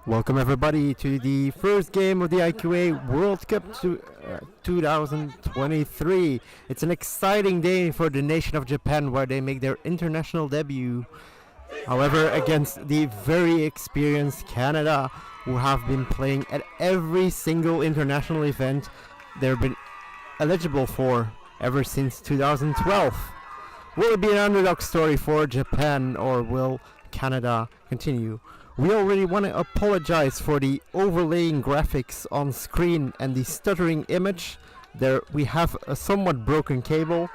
Welcome everybody to the first game of the IQA World Cup 2023. It's an exciting day for the nation of Japan where they make their international debut. However, against the very experienced Canada, who have been playing at every single international event they've been eligible for ever since 2012. Will it be an underdog story for Japan, or will Canada continue? We already want to apologize for the overlaying graphics on screen and the stuttering image. There we have a somewhat broken cable,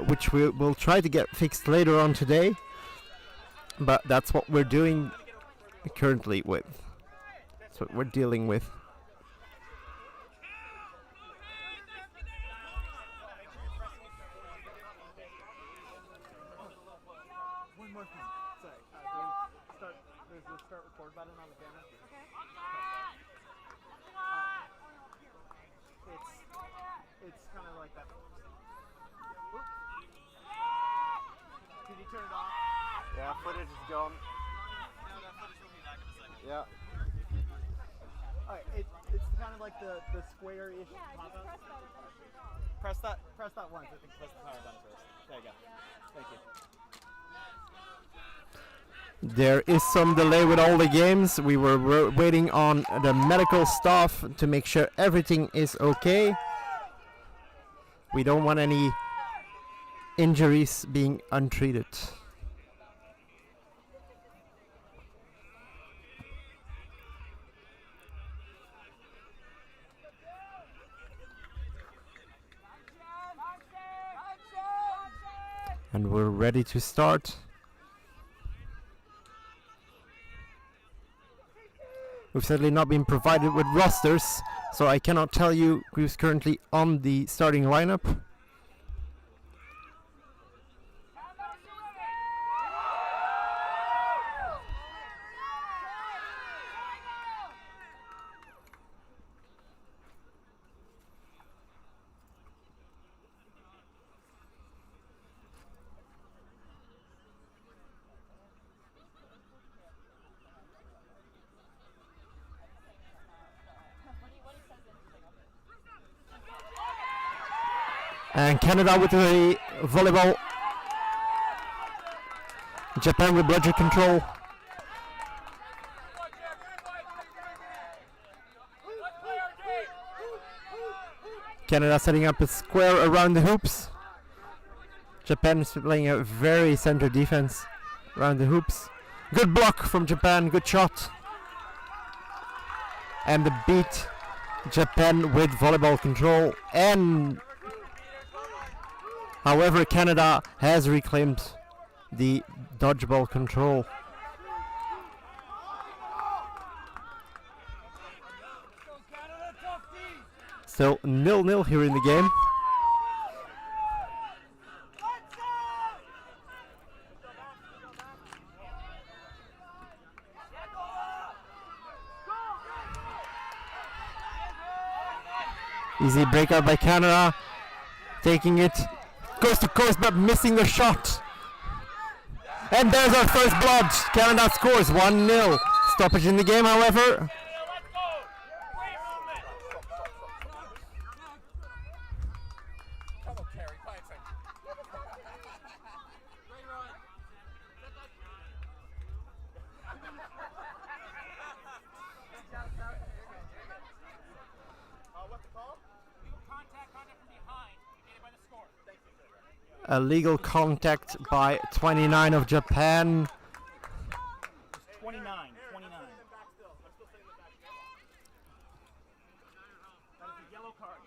which we will try to get fixed later on today. But that's what we're doing currently with. That's what we're dealing with. It's kind of like that. Can you turn it off? Yeah, footage is gone. No, that footage will be back in a second. Yeah. Alright, it's kind of like the square-ish pop-up. Press that once. I think press the power button first. There you go. Thank you. There is some delay with all the games. We were waiting on the medical staff to make sure everything is okay. We don't want any injuries being untreated. And we're ready to start. We've certainly not been provided with rosters, so I cannot tell you who's currently on the starting lineup. And Canada with the volleyball. Japan with bludger control. Canada setting up a square around the hoops. Japan is playing a very center defense around the hoops. Good block from Japan, good shot. And the beat. Japan with volleyball control, and however, Canada has reclaimed the dodgeball control. Still 0-0 here in the game. Easy breakout by Canada, taking it. Goes to coast but missing the shot. And there's our first blood. Canada scores 1-0. Stoppage in the game, however. A legal contact by 29 of Japan. 29. That is a yellow card.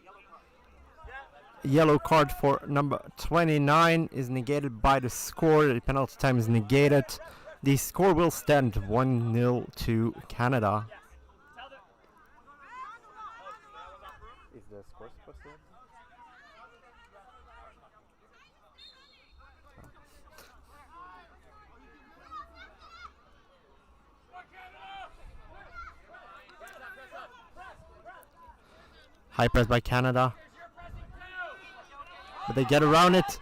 Yellow card for number 29 is negated by the score. The penalty time is negated. The score will stand 1-0 to Canada. Is the score supposed to? High press by Canada. But they get around it.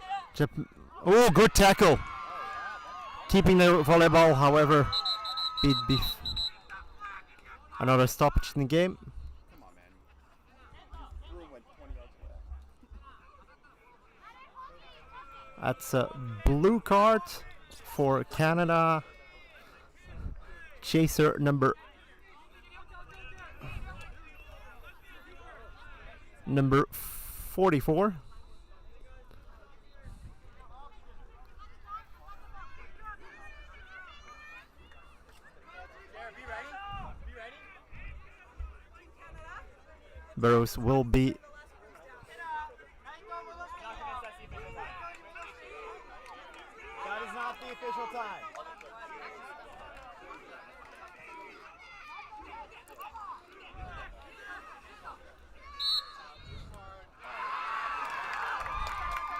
Oh, good tackle. Keeping the volleyball, however, Another stoppage in the game. Come on, man. You threw him like 20 yards away. That's a blue card for Canada. Chaser number 44. Burrows will be That is not the official time.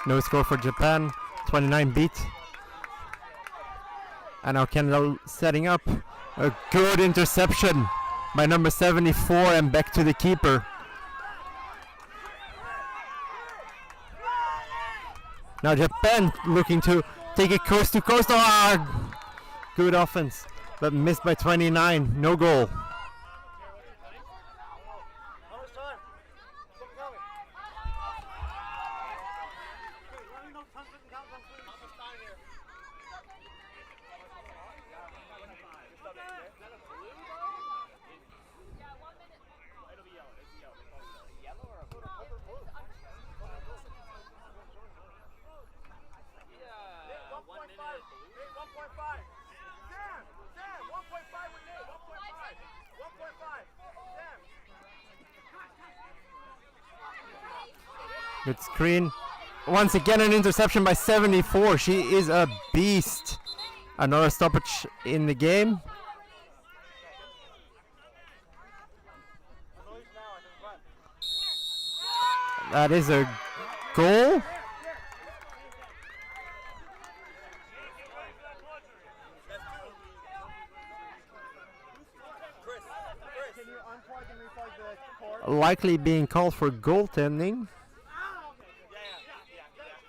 no score for Japan. 29 beat. And now Canada setting up a good interception by number 74 and back to the keeper. Now Japan looking to take it coast to coast. Oh, good offense, but missed by 29. No goal. Good screen. Once again an interception by 74. She is a beast. Another stoppage in the game. That is a goal. Likely being called for goaltending.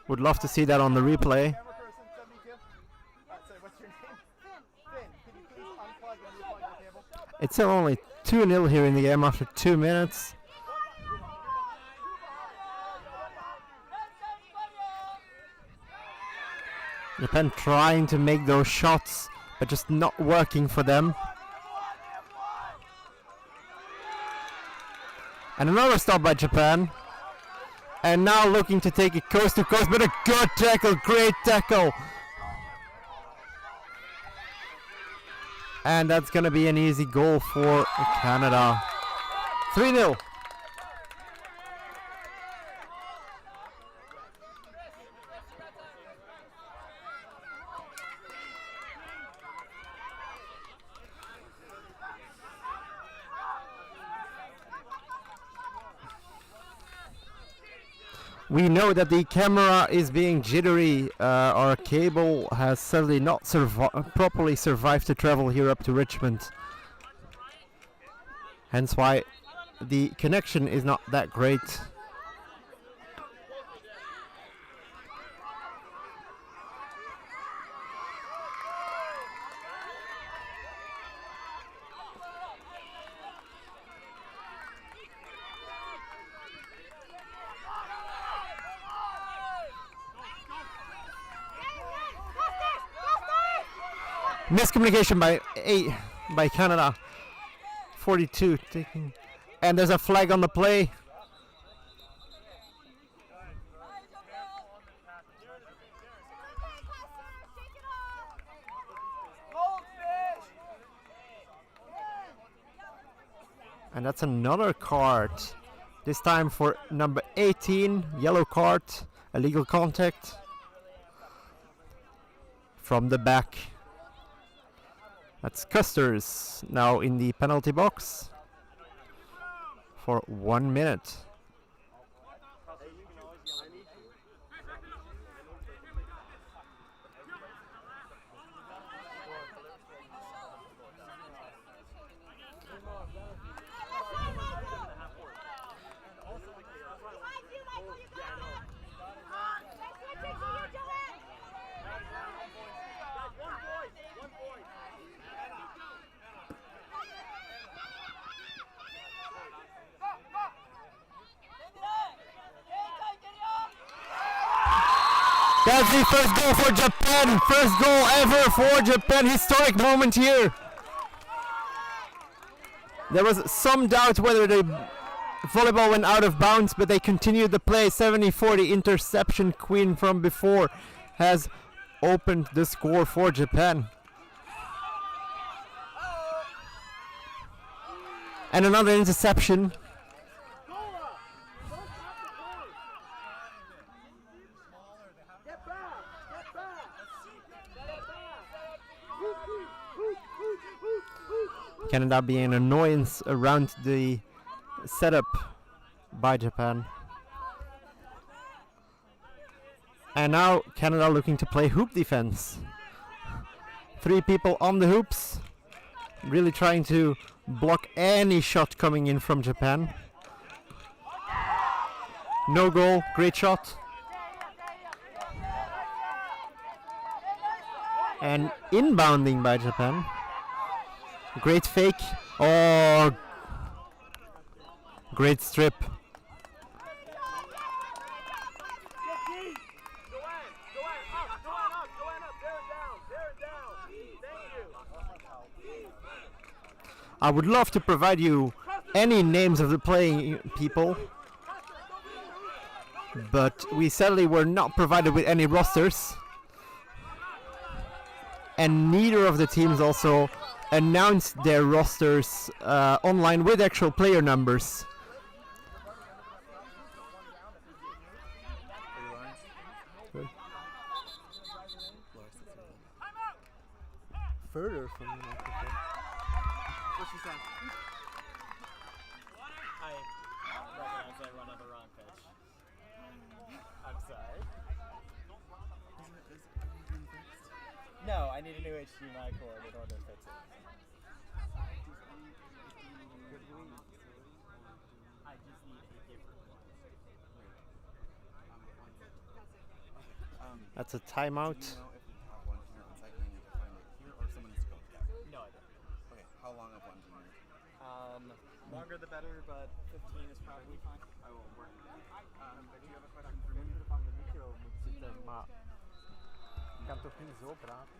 Would love to see that on the replay. It's still only 2-0 here in the game after 2 minutes. Japan trying to make those shots, but just not working for them. And another stop by Japan. And now looking to take it coast to coast, but a good tackle, great tackle. And that's going to be an easy goal for Canada. 3-0. We know that the camera is being jittery. Our cable has sadly not properly survived to travel here up to Richmond. Hence why the connection is not that great. Miscommunication by Canada. 42 taking, and there's a flag on the play. And that's another card. This time for number 18, yellow card, illegal contact from the back. That's Custers now in the penalty box for 1 minute. That's the first goal for Japan. First goal ever for Japan. Historic moment here. There was some doubt whether the volleyball went out of bounds, but they continued the play. 70-40 interception queen from before has opened the score for Japan. And another interception. Canada being an annoyance around the setup by Japan. And now Canada looking to play hoop defense. 3 people on the hoops, really trying to block any shot coming in from Japan. No goal, great shot. And inbounding by Japan. Great fake. Oh, great strip. I would love to provide you any names of the playing people, but we sadly were not provided with any rosters. And neither of the teams also announced their rosters online with actual player numbers. Further from the microphone. What's she saying? I recognize I run on the wrong pitch. I'm sorry. No, I need a new HDMI cord in order to fix it. I just need a different one. That's a timeout. No idea. Okay, how long of one do you need? Longer the better, but 15 is probably fine. I will work. But do you have a question for me? Kan toch niet zo praten?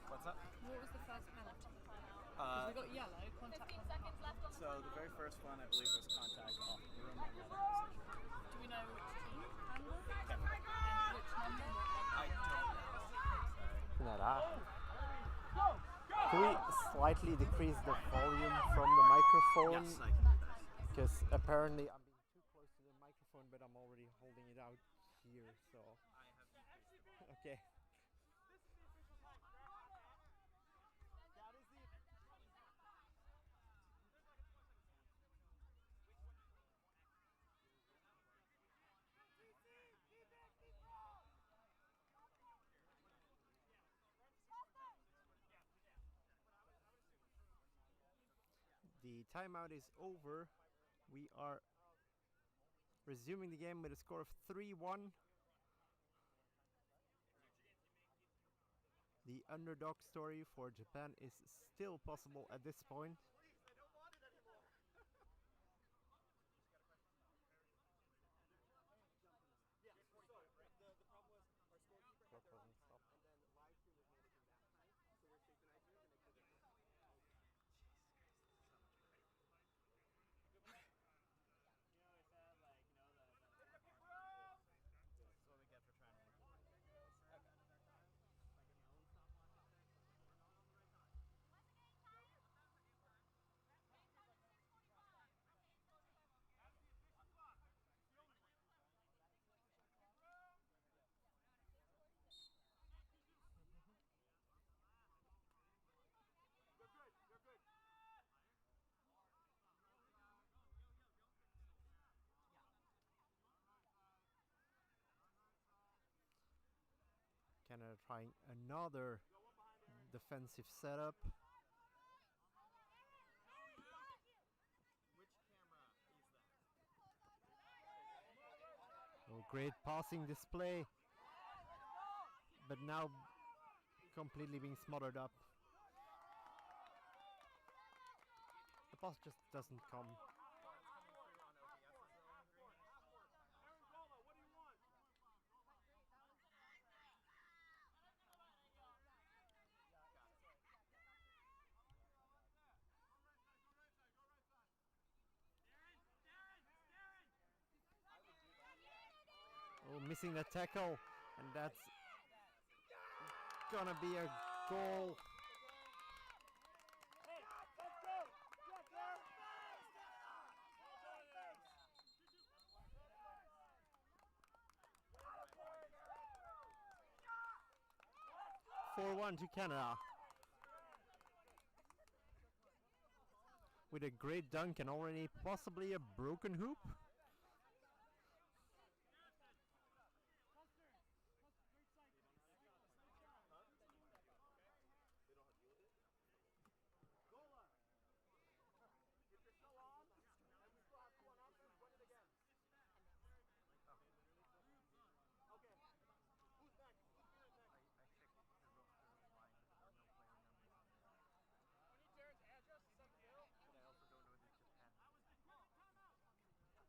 What's up? What was the first penalty? We got yellow, contact. 15 seconds left on So the very first one I believe was contact off the room. Do we know which team handled it? Okay. And which number? I don't know. Isn't that odd? Can we slightly decrease the volume from the microphone? Yes, I can do that. Because apparently I'm being too close to the microphone, but I'm already holding it out here, so. Okay. The timeout is over. We are resuming the game with a score of 3-1. The underdog story for Japan is still possible at this point. Canada trying another defensive setup. Oh, great passing display, but now completely being smothered up. The pass just doesn't come. missing the tackle, and that's gonna be a goal. (4-1) to Canada. With a great dunk and already possibly a broken hoop. Who's controlling the live stream scoreboard? Or that's what okay. Yeah, go intimidate. 2v4-1. Go on back. Good, go on back. Good. Go, go! Where against the ball is far away. One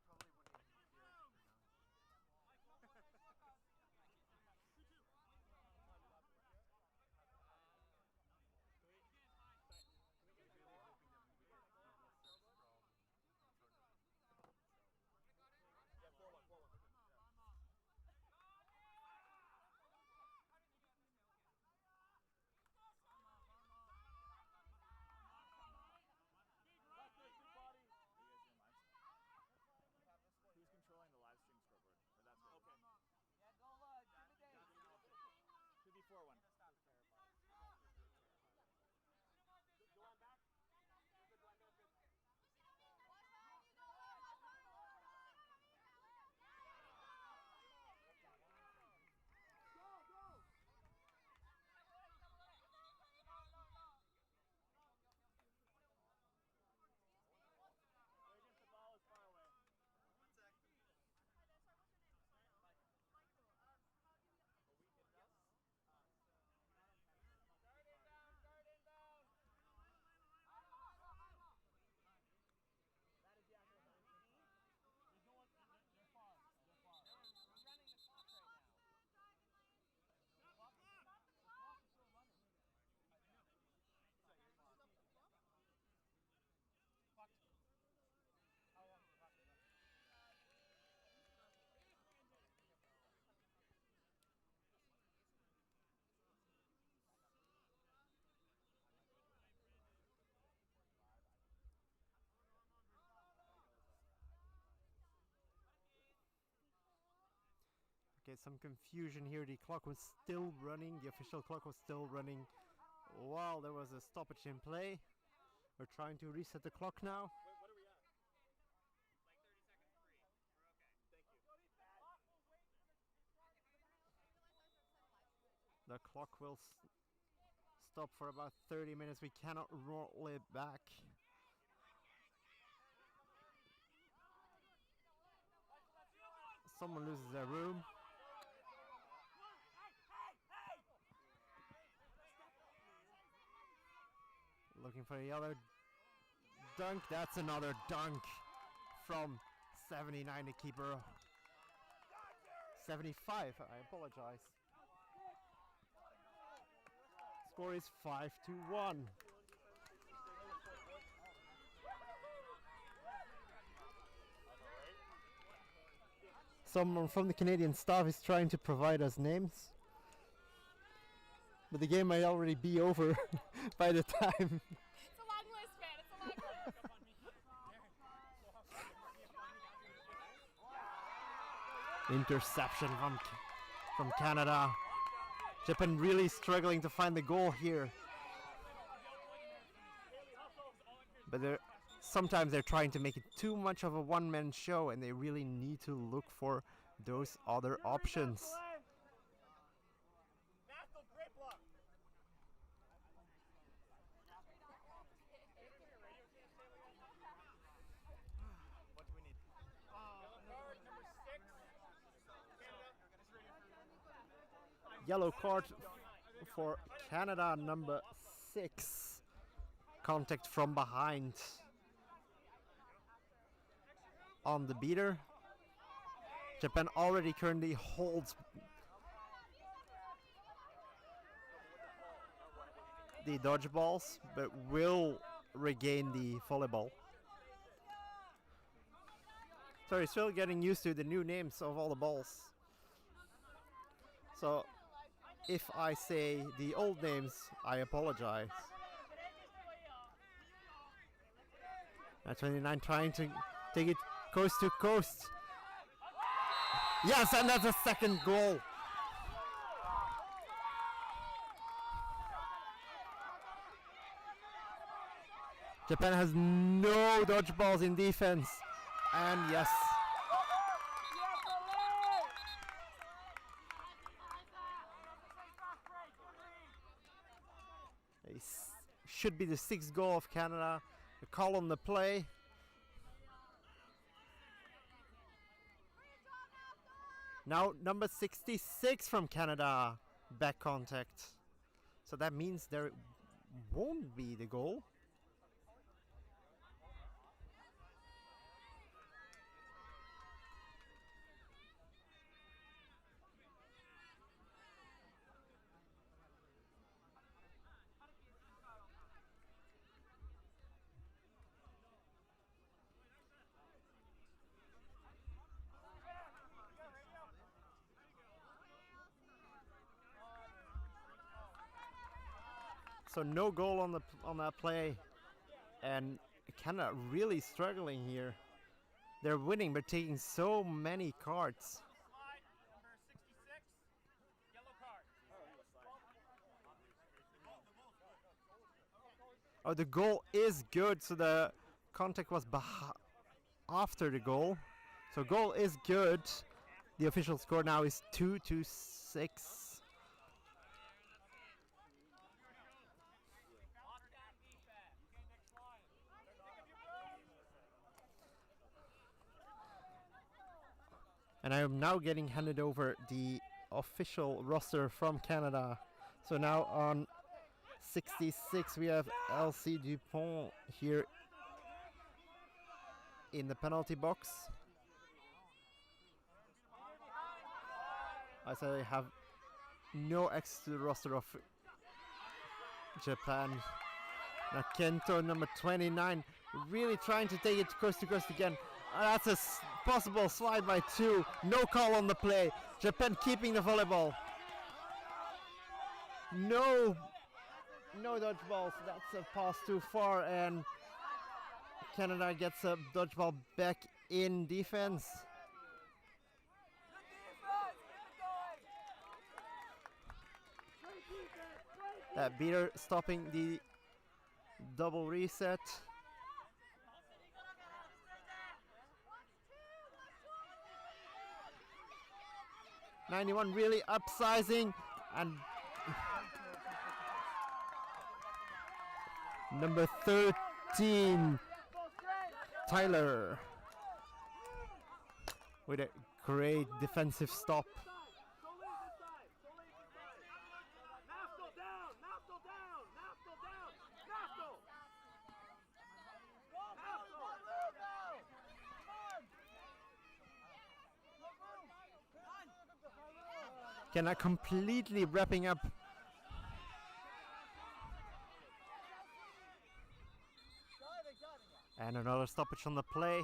sec. That is the actual time. There's no one. They're far. They're far. We're running the clock right now. The clock is still running. How long is the clock running? Okay, some confusion here. The clock was still running. The official clock was still running while there was a stoppage in play. We're trying to reset the clock now. What are we at? Like 30 seconds free. We're okay. Thank you. The clock will stop for about 30 minutes. We cannot roll it back. Someone loses their room. Looking for the other dunk. That's another dunk from 79, the keeper. 75, I apologize. Score is 5-1. Someone from the Canadian staff is trying to provide us names, but the game might already be over by the time. It's a long list, man. It's a long list. Interception from Canada. Japan really struggling to find the goal here. But sometimes they're trying to make it too much of a one-man show, and they really need to look for those other options. Great block. What do we need? Guard number 6. Yellow card for Canada, number 6. Contact from behind on the beater. Japan already currently holds the dodgeballs, but will regain the volleyball. Sorry, still getting used to the new names of all the balls. So if I say the old names, I apologize. Now 29 trying to take it coast to coast. Yes, and that's a second goal. Japan has no dodgeballs in defense. And yes. Should be the sixth goal of Canada. A call on the play. Now number 66 from Canada. Back contact. So that means there won't be the goal. So no goal on that play, and Canada really struggling here. They're winning, but taking so many cards. Slide, number 66, yellow card. Oh, the goal is good. So the contact was after the goal. So goal is good. The official score now is 2-6. And I am now getting handed over the official roster from Canada. So now on 66 we have LC Dupont here in the penalty box. I say I have no extra roster of Japan. Now Kento, number 29, really trying to take it coast to coast again. That's a possible slide by two. No call on the play. Japan keeping the volleyball. No dodgeball. So that's a pass too far, and Canada gets a dodgeball back in defense. That beater stopping the double reset. '91 really upsizing, and number 13 Tyler with a great defensive stop. Canada completely wrapping up. And another stoppage on the play.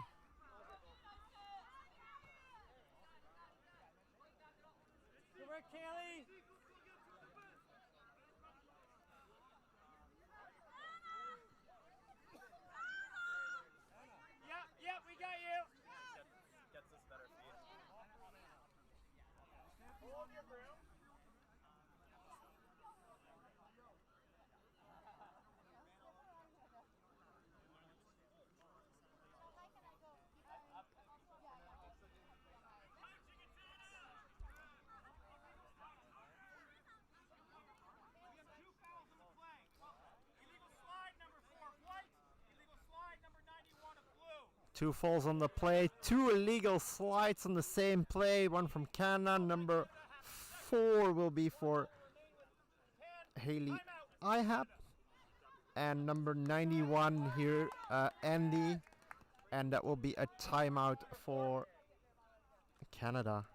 Kelly. Yep, we got you. Gets us better feed. Hold your broom. Two falls on the play, two illegal slides on the same play, one from Canada. Number 4 will be for Haley Ihap, and number 91 here, Andy, and that will be a timeout for Canada.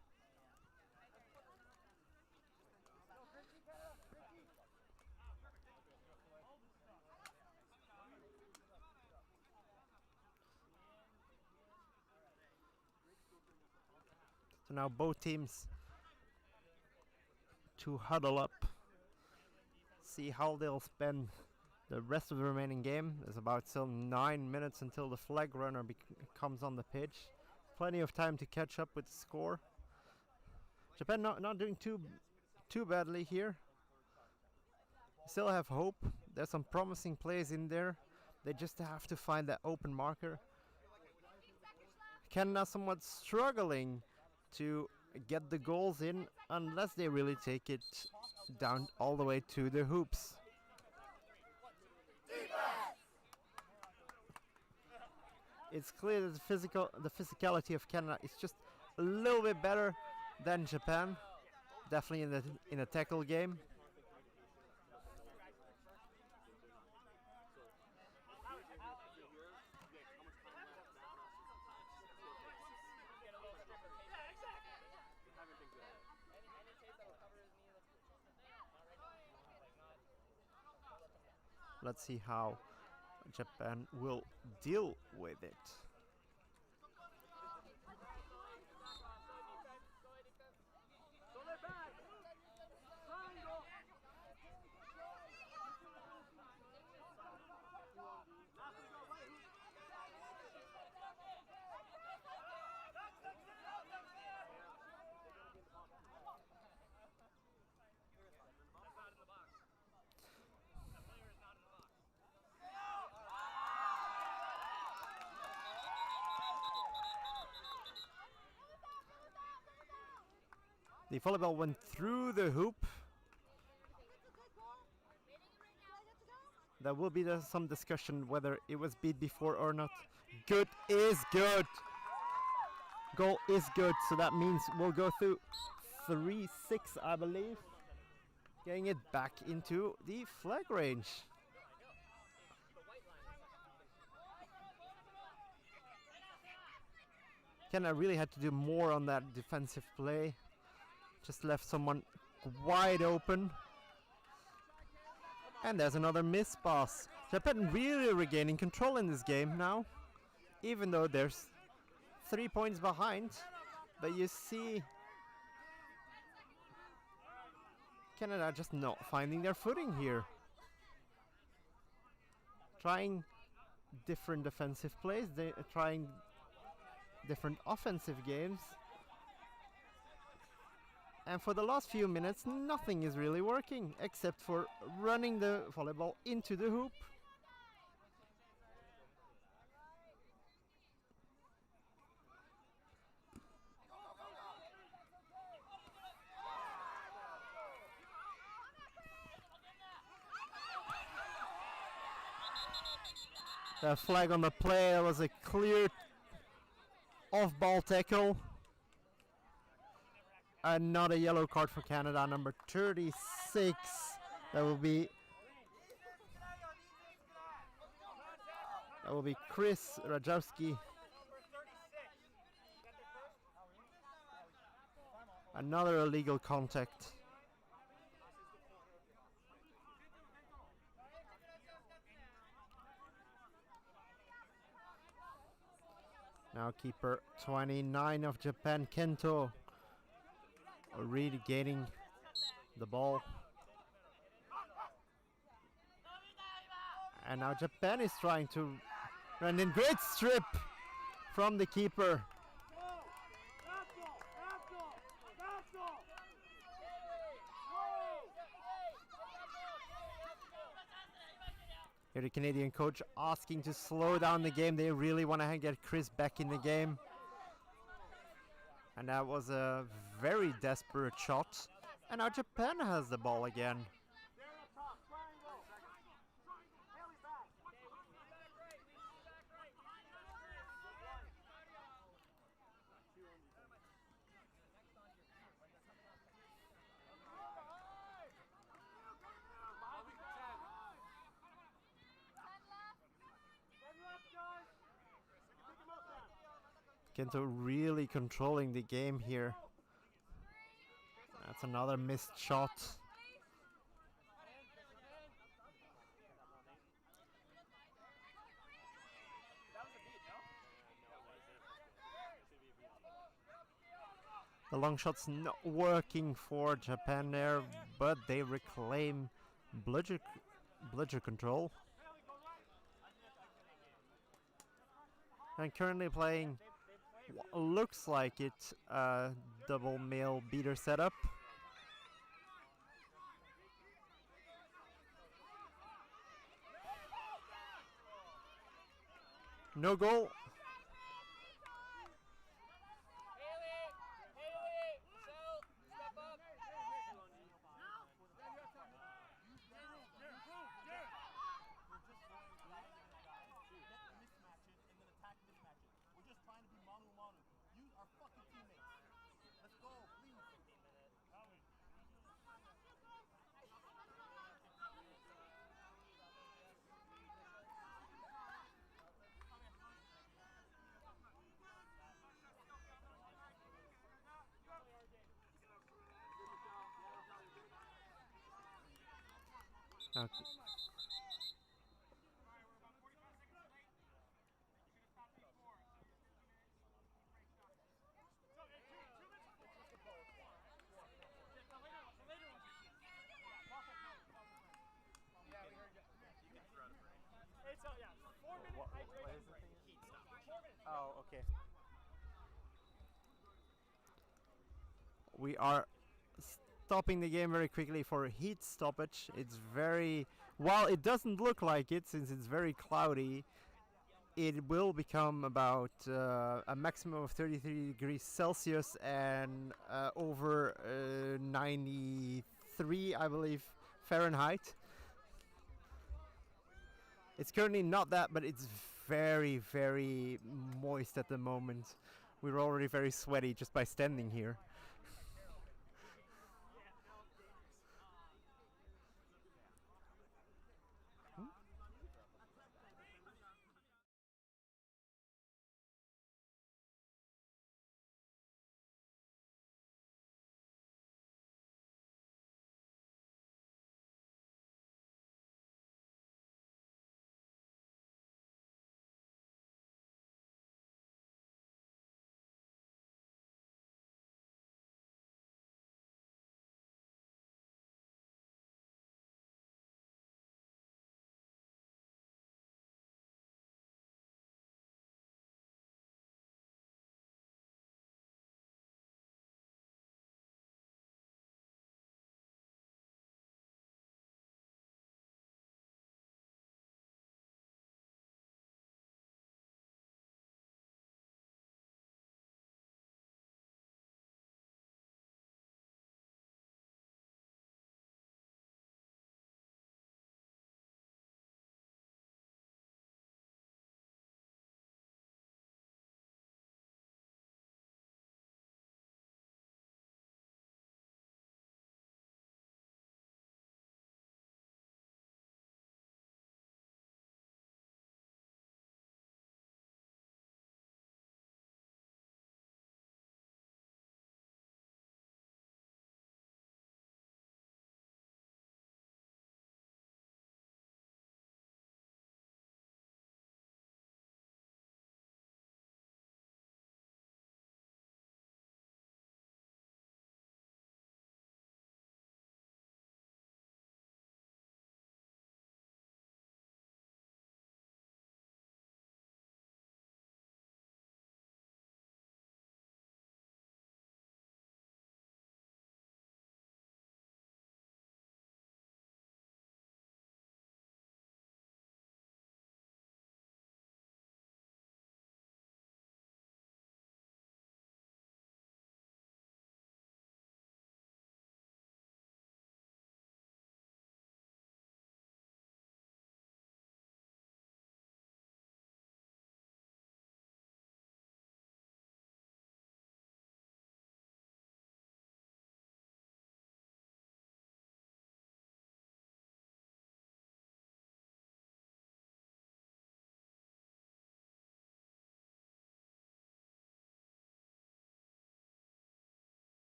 So now both teams to huddle up, see how they'll spend the rest of the remaining game. There's about still 9 minutes until the flag runner comes on the pitch. Plenty of time to catch up with the score. Japan not doing too badly here. Still have hope. There's some promising plays in there. They just have to find that open marker. Canada somewhat struggling to get the goals in unless they really take it down all the way to the hoops. It's clear that the physicality of Canada is just a little bit better than Japan. Definitely in the tackle game. Let's see how Japan will deal with it. The volleyball went through the hoop. There will be some discussion whether it was beat before or not. Good is good. Goal is good, so that means we'll go through 3-6, I believe. Getting it back into the flag range. Canada really had to do more on that defensive play. Just left someone wide open. And there's another miss pass. Japan really regaining control in this game now. Even though there's 3 points behind. But you see Canada just not finding their footing here. Trying different defensive plays. Trying different offensive games. And for the last few minutes, nothing is really working except for running the volleyball into the hoop. The flag on the play was a clear off-ball tackle. Another yellow card for Canada, number 36. That will be Chris Rajowski. Another illegal contact. Now keeper 29 of Japan, Kento, really gaining the ball. And now Japan is trying to run in. Great strip from the keeper. Here the Canadian coach asking to slow down the game. They really want to get Chris back in the game. And that was a very desperate shot. And now Japan has the ball again. Kento really controlling the game here. That's another missed shot. The long shot's not working for Japan there, but they reclaim bludger control. And currently playing what looks like it's a double male beater setup. No goal. Okay. It's 4-minute hydration break. Oh, okay. We are stopping the game very quickly for heat stoppage. It's very, while it doesn't look like it since it's very cloudy, it will become about a maximum of 33 degrees Celsius and over 93, I believe, Fahrenheit. It's currently not that, but it's very, very moist at the moment. We're already very sweaty just by standing here.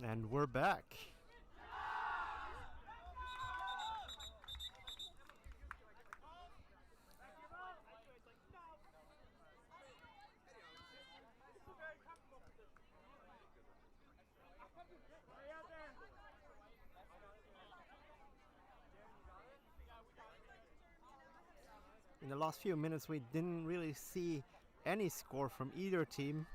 And we're back. In the last few minutes, we didn't really see any score from either team.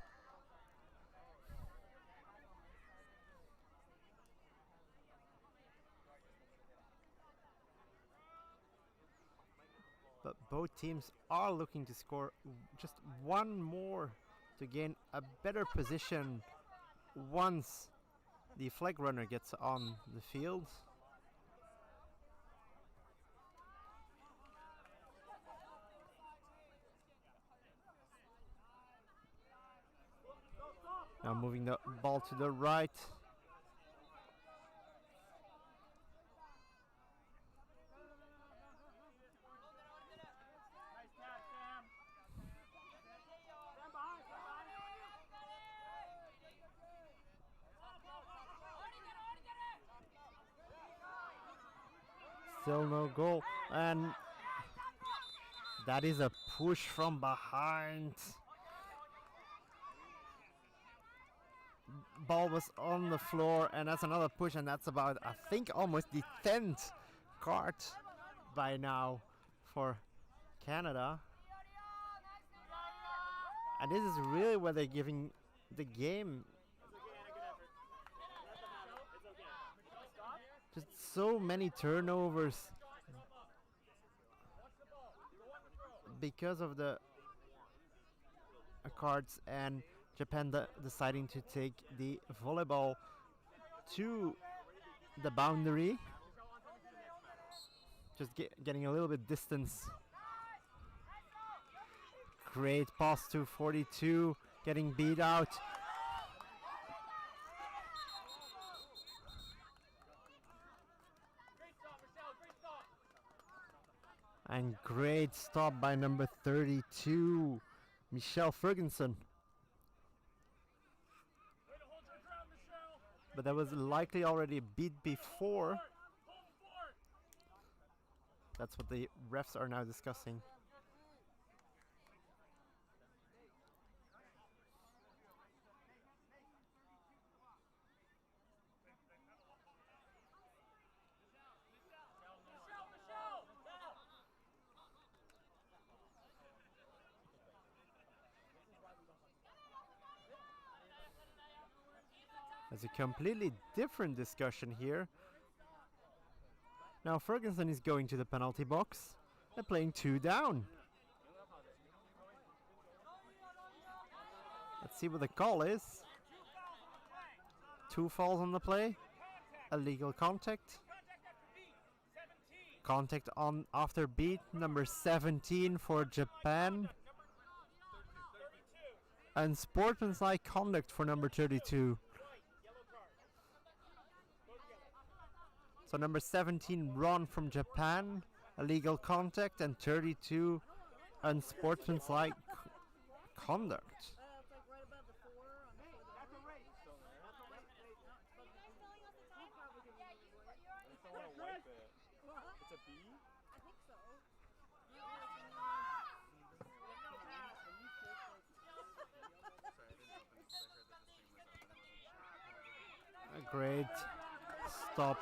But both teams are looking to score just one more to gain a better position once the flag runner gets on the field. Now moving the ball to the right. Still no goal, and that is a push from behind. Ball was on the floor, and that's another push, and that's about, I think, almost the 10th card by now for Canada. And this is really where they're giving the game. Just so many turnovers because of the cards, and Japan deciding to take the volleyball to the boundary. Just getting a little bit distance. Great pass to 42, getting beat out. And great stop by number 32, Michelle Ferguson. But that was likely already beat before. That's what the refs are now discussing. There's a completely different discussion here. Now Ferguson is going to the penalty box. They're playing 2 down. Let's see what the call is. 2 fouls on the play. Illegal contact. Contact on after beat, number 17 for Japan. And sportsmanlike conduct for number 32. So number 17, Ron from Japan, illegal contact, and 32, unsportsmanlike conduct. It's like right above the 4 on the It's a B? I think so. A great stop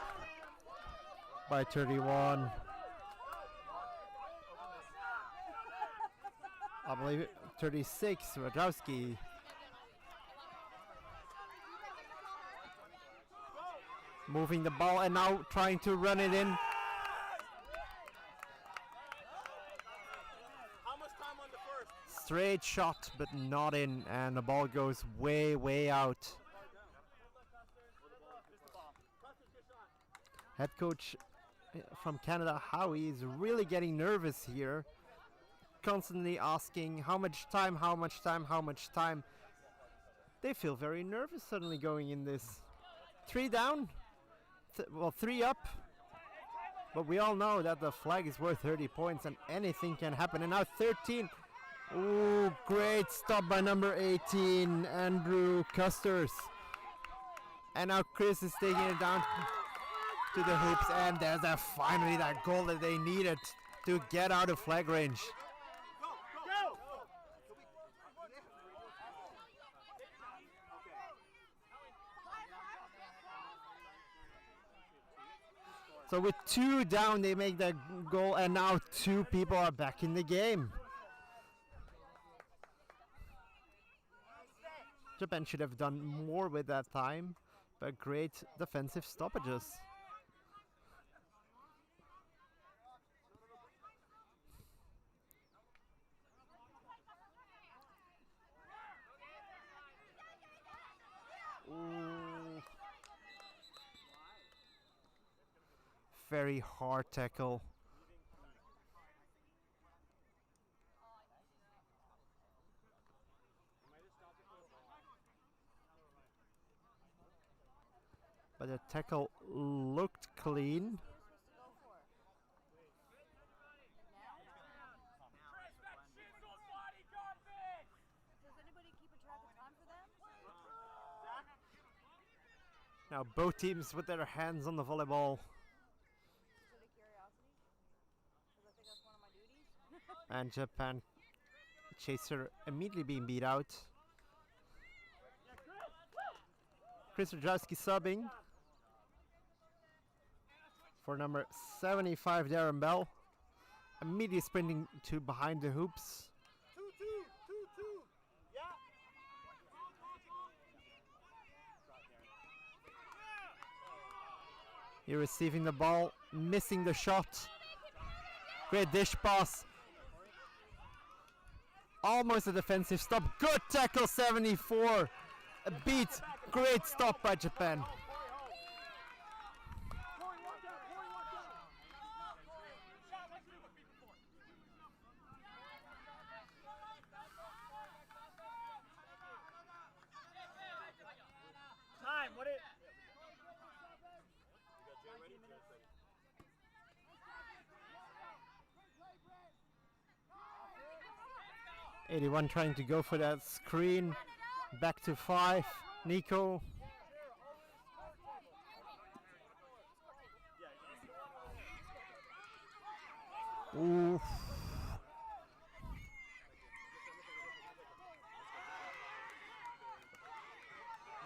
by 31. I believe 36, Radowski. Moving the ball and now trying to run it in. How much time on the first? Straight shot, but not in, and the ball goes way, way out. Head coach from Canada, Howie, is really getting nervous here. Constantly asking how much time, how much time, how much time. They feel very nervous suddenly going in this. 3 down, well, 3 up. But we all know that the flag is worth 30 points and anything can happen. And now 13. Ooh, great stop by number 18, Andrew Custers. And now Chris is taking it down to the hoops, and there's finally that goal that they needed to get out of flag range. So with 2 down, they make that goal, and now 2 people are back in the game. Japan should have done more with that time, but great defensive stoppages. Ooh. Very hard tackle. But the tackle looked clean. Does anybody keep a track of time for them? Now both teams with their hands on the volleyball. Just out of curiosity, because I think that's one of my duties. And Japan chaser immediately being beat out. Chris Rajowski subbing for number 75, Darren Bell. Immediately sprinting to behind the hoops. 2-2, 2-2. Yeah. He receiving the ball, missing the shot. Great dish pass. Almost a defensive stop. Good tackle, 74. A beat. Great stop by Japan. Time, what it? 81 trying to go for that screen. Back to 5. Nico. Oof.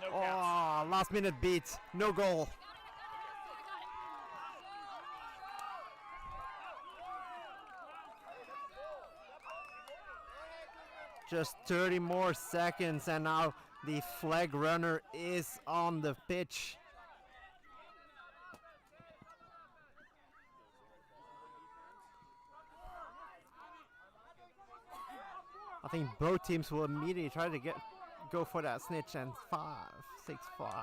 No Oh, last minute beat. No goal. Just 30 more seconds and now the flag runner is on the pitch. I think both teams will immediately try to go for that snitch, and 5, 6, 5,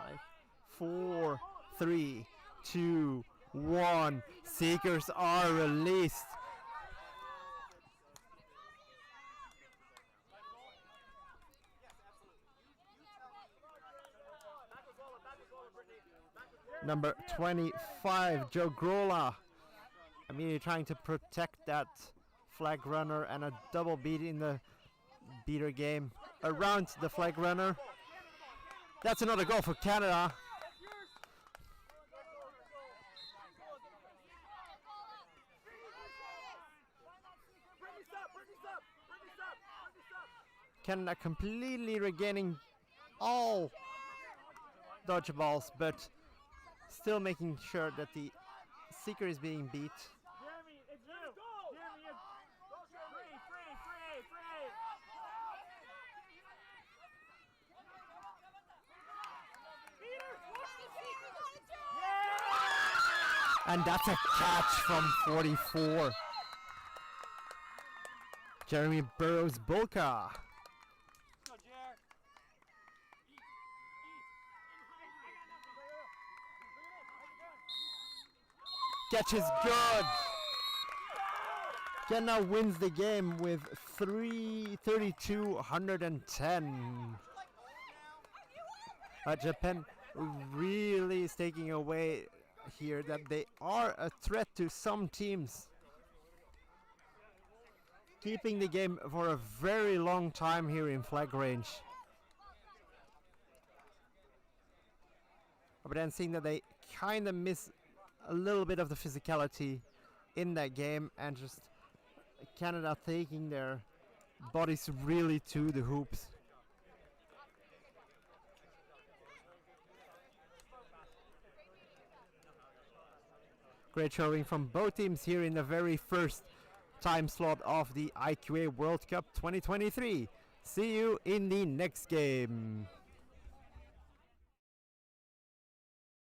4, 3, 2, 1. Seekers are released. Number 25, Joe Grola, immediately trying to protect that flag runner, and a double beat in the beater game around the flag runner. That's another goal for Canada. Canada completely regaining all dodgeballs, but still making sure that the seeker is being beat. Jeremy, it's you! Jeremy, it's free! And that's a catch from 44. Jeremy Burrows-Bulka. Go, Jer! Catch is good. Canada wins the game with 332-110. Japan really is taking away here that they are a threat to some teams. Keeping the game for a very long time here in flag range. But then seeing that they kind of miss a little bit of the physicality in that game, and just Canada taking their bodies really to the hoops. Great showing from both teams here in the very first time slot of the IQA World Cup 2023. See you in the next game.